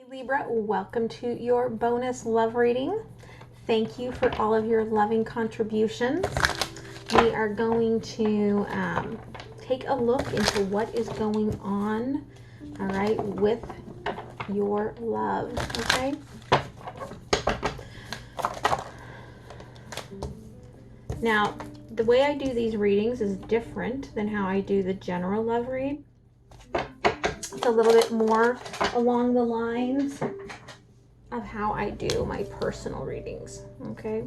Libra, welcome to your bonus love reading. Thank you for all of your loving contributions. We are going to take a look into what is going on, all right, with your love, okay? Now, the way I do these readings is different than how I do the general love read. It's a little bit more along the lines of how I do my personal readings, okay?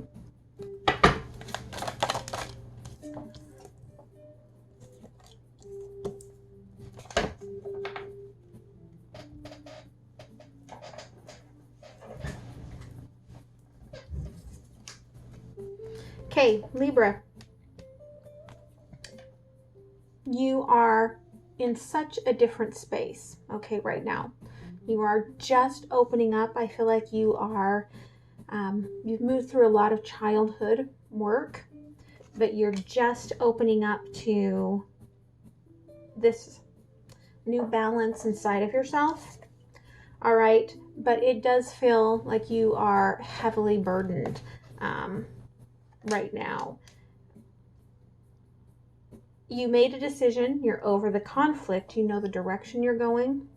Okay, Libra, you are in such a different space, okay, right now. You are just opening up. I feel like you are, you've moved through a lot of childhood work, but you're just opening up to this new balance inside of yourself, all right? But it does feel like you are heavily burdened right now. You made a decision, you're over the conflict, you know the direction you're going.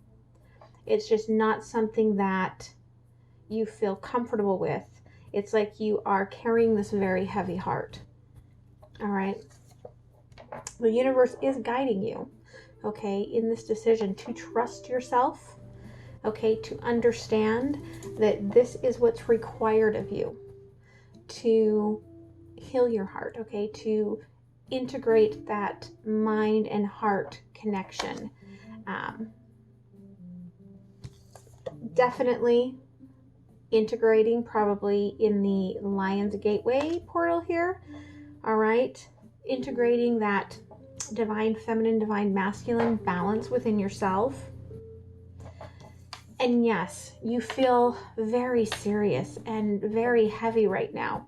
It's just not something that you feel comfortable with. It's like you are carrying this very heavy heart. All right. The universe is guiding you, okay, in this decision to trust yourself, okay, to understand that this is what's required of you to heal your heart, okay, to integrate that mind and heart connection. Definitely integrating probably in the Lion's Gateway portal here, all right? Integrating that divine feminine, divine masculine balance within yourself. And yes, you feel very serious and very heavy right now.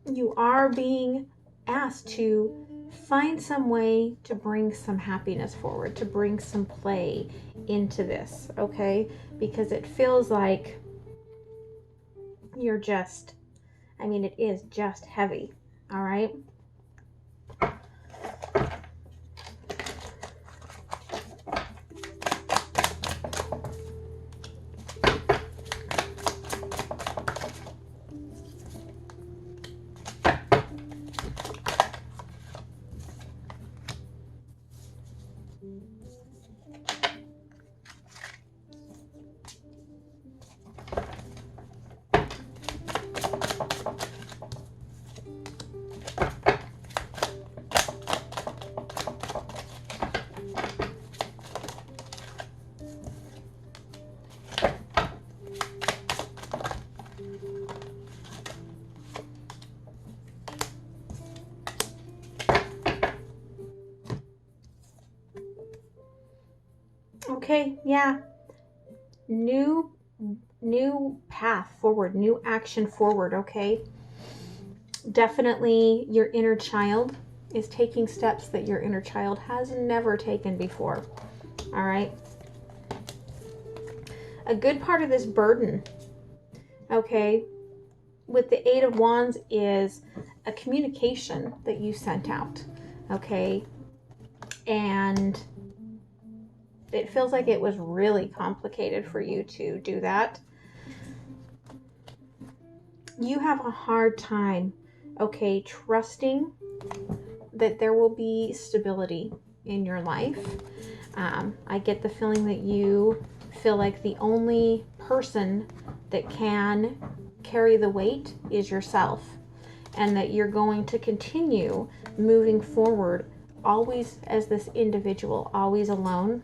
You are being asked to find some way to bring some happiness forward, to bring some play into this, okay? Because it feels like you're just, I mean, it is just heavy, all right? Okay, yeah. New path forward, new action forward, okay? Definitely your inner child is taking steps that your inner child has never taken before, all right? A good part of this burden, okay, with the Eight of Wands is a communication that you sent out, okay? And it feels like it was really complicated for you to do that. You have a hard time, okay, trusting that there will be stability in your life. I get the feeling that you feel like the only person that can carry the weight is yourself, and that you're going to continue moving forward always as this individual, always alone.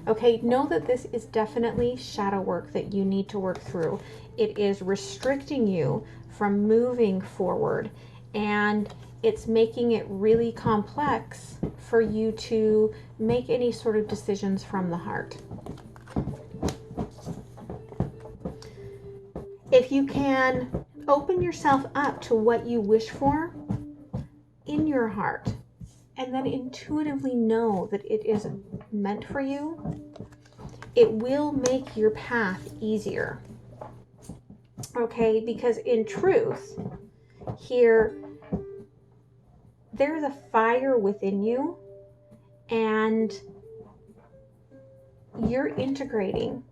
Okay, know that this is definitely shadow work that you need to work through. It is restricting you from moving forward, and it's making it really complex for you to make any sort of decisions from the heart. If you can open yourself up to what you wish for in your heart, and then intuitively know that it is meant for you, it will make your path easier. Okay, because in truth, here, there's a fire within you, and you're integrating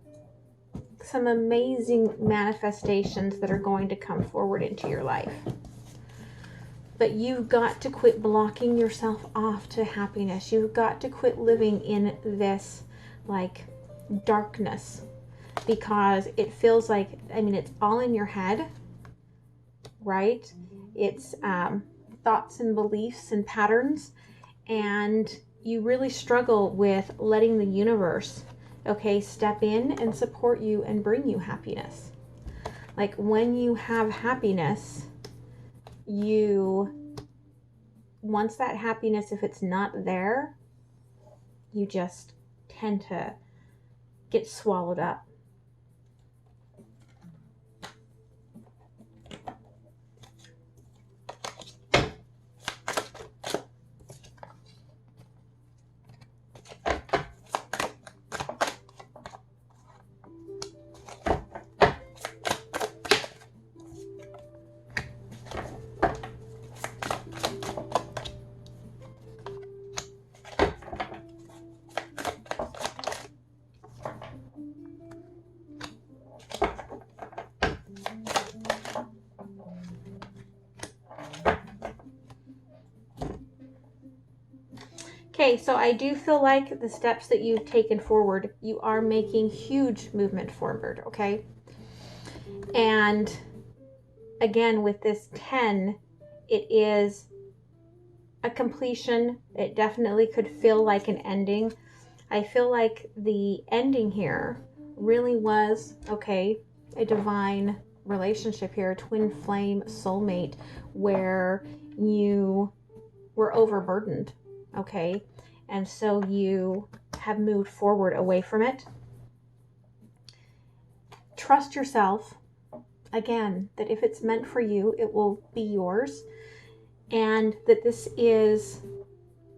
some amazing manifestations that are going to come forward into your life. But you've got to quit blocking yourself off to happiness. You've got to quit living in this like darkness, because it feels like, I mean, it's all in your head, right? It's thoughts and beliefs and patterns, and you really struggle with letting the universe, okay, step in and support you and bring you happiness. Like when you have happiness, once that happiness, if it's not there, you just tend to get swallowed up. Okay, so I do feel like the steps that you've taken forward, you are making huge movement forward, okay? And again, with this 10, it is a completion. It definitely could feel like an ending. I feel like the ending here really was, okay, a divine relationship here, a twin flame soulmate, where you were overburdened, okay? And so you have moved forward away from it. Trust yourself, again, that if it's meant for you, it will be yours. And that this is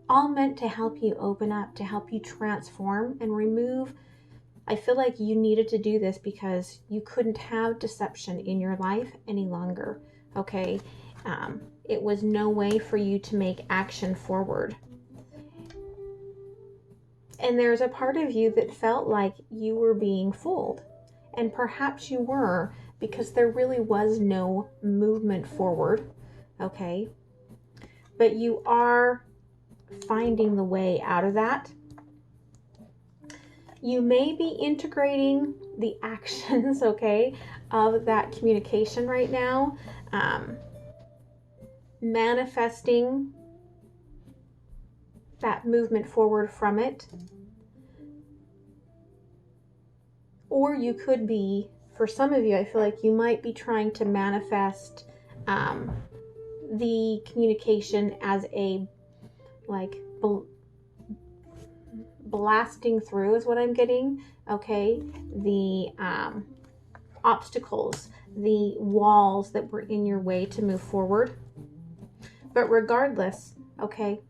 all meant to help you open up, to help you transform and remove. I feel like you needed to do this because you couldn't have deception in your life any longer, okay? It was no way for you to make action forward. And there's a part of you that felt like you were being fooled. And perhaps you were, because there really was no movement forward, okay? But you are finding the way out of that. You may be integrating the actions, okay, of that communication right now, manifesting that movement forward from it. Or you could be, for some of you, I feel like you might be trying to manifest the communication as a like blasting through is what I'm getting, okay? The obstacles, the walls that were in your way to move forward. But regardless, okay,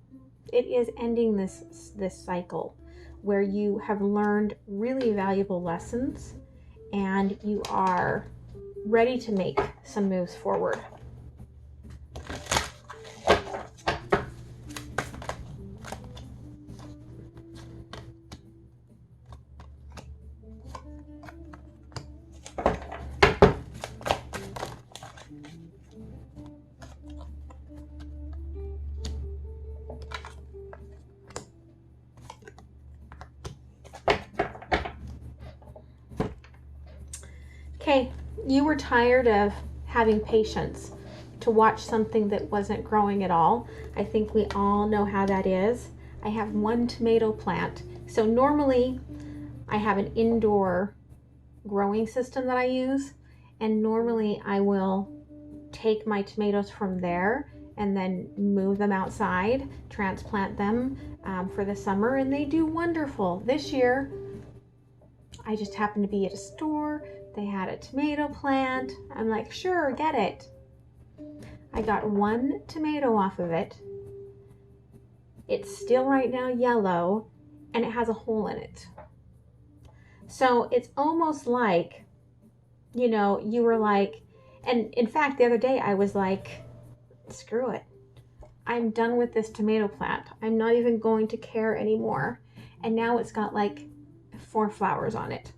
it is ending this cycle where you have learned really valuable lessons and you are ready to make some moves forward. Okay, you were tired of having patience to watch something that wasn't growing at all. I think we all know how that is. I have one tomato plant. So normally I have an indoor growing system that I use, and normally I will take my tomatoes from there and then move them outside, transplant them for the summer, and they do wonderful. This year, I just happened to be at a store. They had a tomato plant. I'm like, sure, get it. I got one tomato off of it. It's still right now yellow, and it has a hole in it. So it's almost like, you know, you were like, and in fact, the other day I was like, screw it. I'm done with this tomato plant. I'm not even going to care anymore. And now it's got like 4 flowers on it.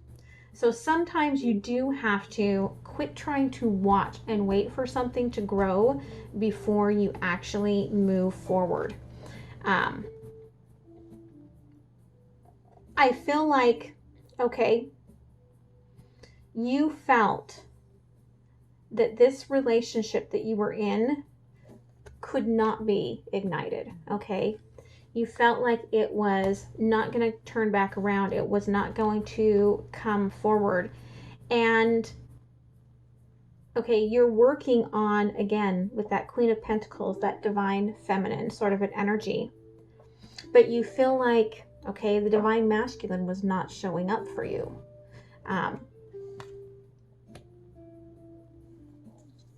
So sometimes you do have to quit trying to watch and wait for something to grow before you actually move forward. I feel like, okay, you felt that this relationship that you were in could not be ignited, okay? You felt like it was not going to turn back around. It was not going to come forward. And okay, you're working on, again, with that Queen of Pentacles, that divine feminine sort of an energy. But you feel like, okay, the divine masculine was not showing up for you.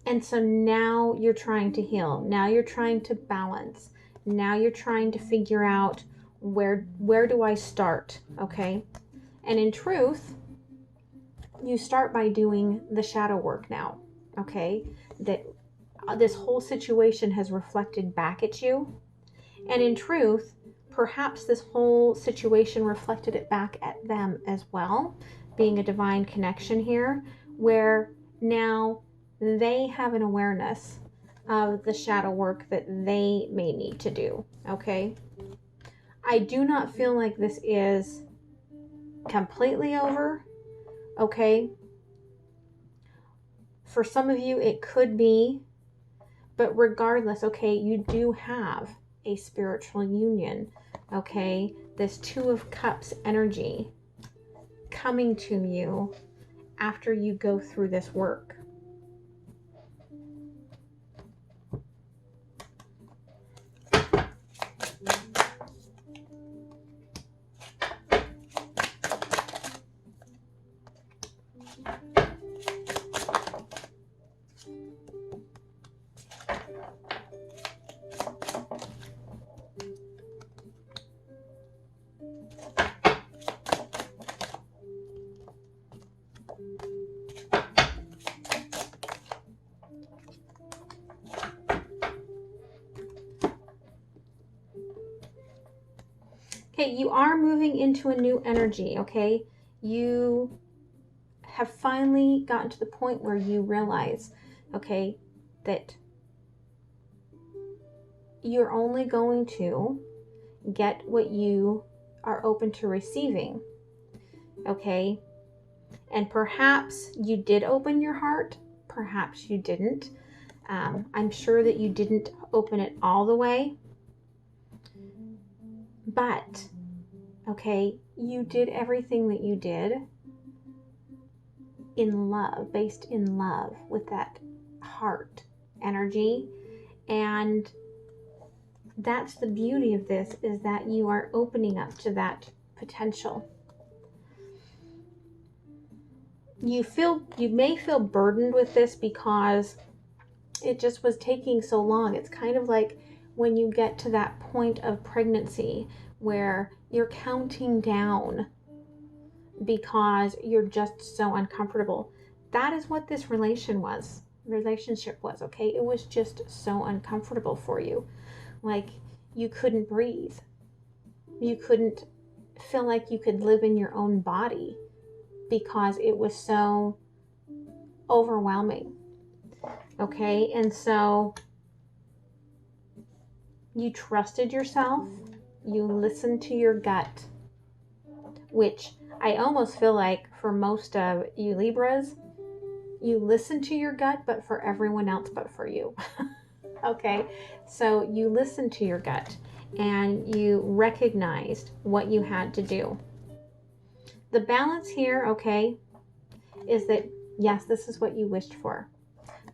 And so now you're trying to heal. Now you're trying to balance. Now you're trying to figure out where do I start, okay? And in truth, you start by doing the shadow work now, okay? That this whole situation has reflected back at you. And in truth, perhaps this whole situation reflected it back at them as well, being a divine connection here, where now they have an awareness of the shadow work that they may need to do, okay? I do not feel like this is completely over, okay? For some of you, it could be, but regardless, okay, you do have a spiritual union, okay? This Two of Cups energy coming to you after you go through this work. Okay, you are moving into a new energy, okay? You have finally gotten to the point where you realize, okay, that you're only going to get what you are open to receiving, okay? And perhaps you did open your heart, perhaps you didn't. I'm sure that you didn't open it all the way, but okay, you did everything that you did in love, based in love with that heart energy. And that's the beauty of this, is that you are opening up to that potential. You may feel burdened with this because it just was taking so long. It's kind of like when you get to that point of pregnancy where you're counting down because you're just so uncomfortable. That is what this relationship was, okay? It was just so uncomfortable for you. Like you couldn't breathe. You couldn't feel like you could live in your own body because it was so overwhelming. Okay, and so you trusted yourself, you listened to your gut, which I almost feel like for most of you Libras, you listen to your gut, but for everyone else but for you. Okay, so you listened to your gut and you recognized what you had to do. The balance here, okay, is that yes, this is what you wished for.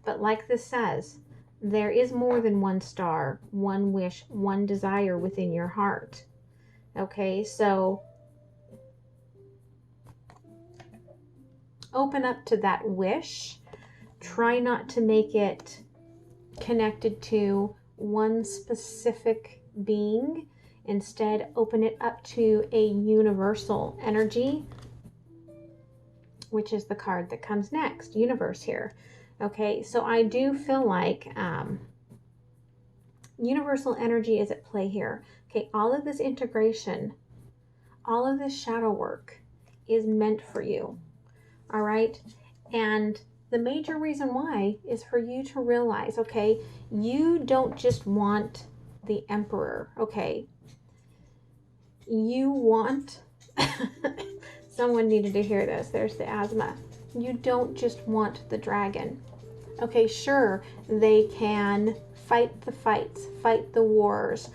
But like this says, there is more than one star, one wish, one desire within your heart. Okay, so open up to that wish. Try not to make it connected to one specific being. Instead, open it up to a universal energy which is the card that comes next, universe here. Okay, so I do feel like universal energy is at play here. Okay, all of this integration, all of this shadow work is meant for you. All right, and the major reason why is for you to realize, okay, you don't just want the emperor, okay? You want, someone needed to hear this, there's the asthma. You don't just want the dragon. Okay, sure, they can fight the fights, fight the wars,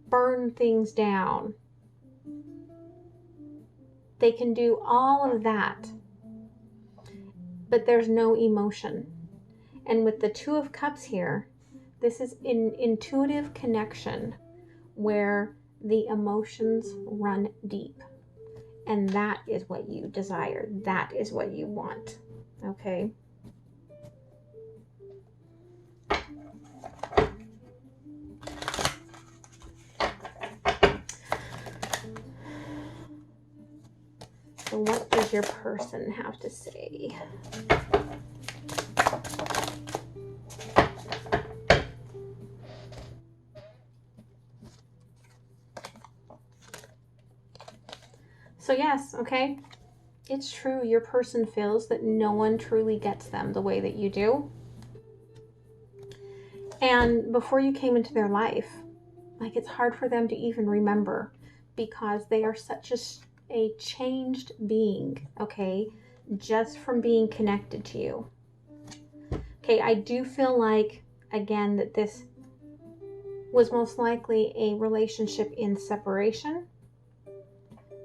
burn things down. They can do all of that, but there's no emotion. And with the Two of Cups here, this is an intuitive connection where the emotions run deep. And that is what you desire. That is what you want. Okay? So what does your person have to say? So yes, okay, it's true. Your person feels that no one truly gets them the way that you do. And before you came into their life, like, it's hard for them to even remember because they are such a changed being, okay, just from being connected to you. Okay, I do feel like, again, that this was most likely a relationship in separation.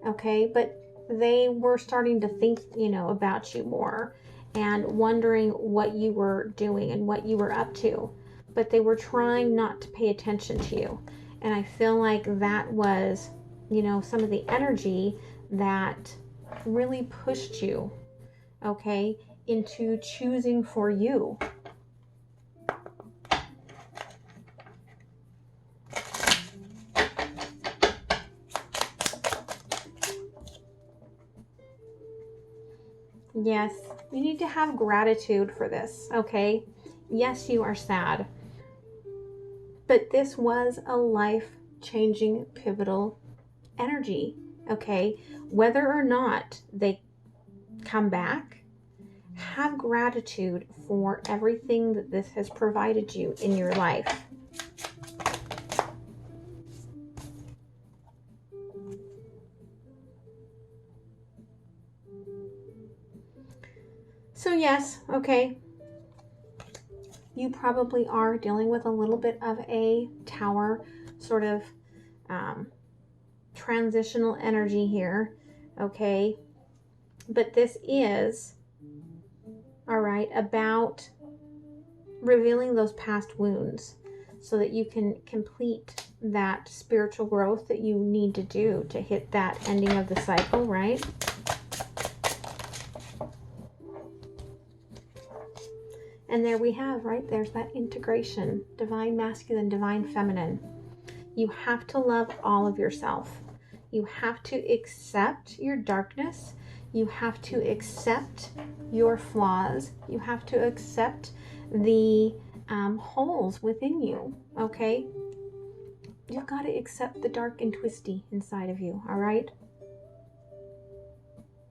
Okay, but they were starting to think, about you more and wondering what you were doing and what you were up to. But they were trying not to pay attention to you. And I feel like that was, some of the energy that really pushed you, okay, into choosing for you. Yes, you need to have gratitude for this, okay? Yes, you are sad. But this was a life-changing, pivotal energy, okay? Whether or not they come back, have gratitude for everything that this has provided you in your life. So yes, okay, you probably are dealing with a little bit of a tower sort of transitional energy here, okay? But this is, all right, about revealing those past wounds so that you can complete that spiritual growth that you need to do to hit that ending of the cycle, right? And there we have, right? There's that integration, divine masculine, divine feminine. You have to love all of yourself. You have to accept your darkness. You have to accept your flaws. You have to accept the holes within you, okay? You've got to accept the dark and twisty inside of you, all right?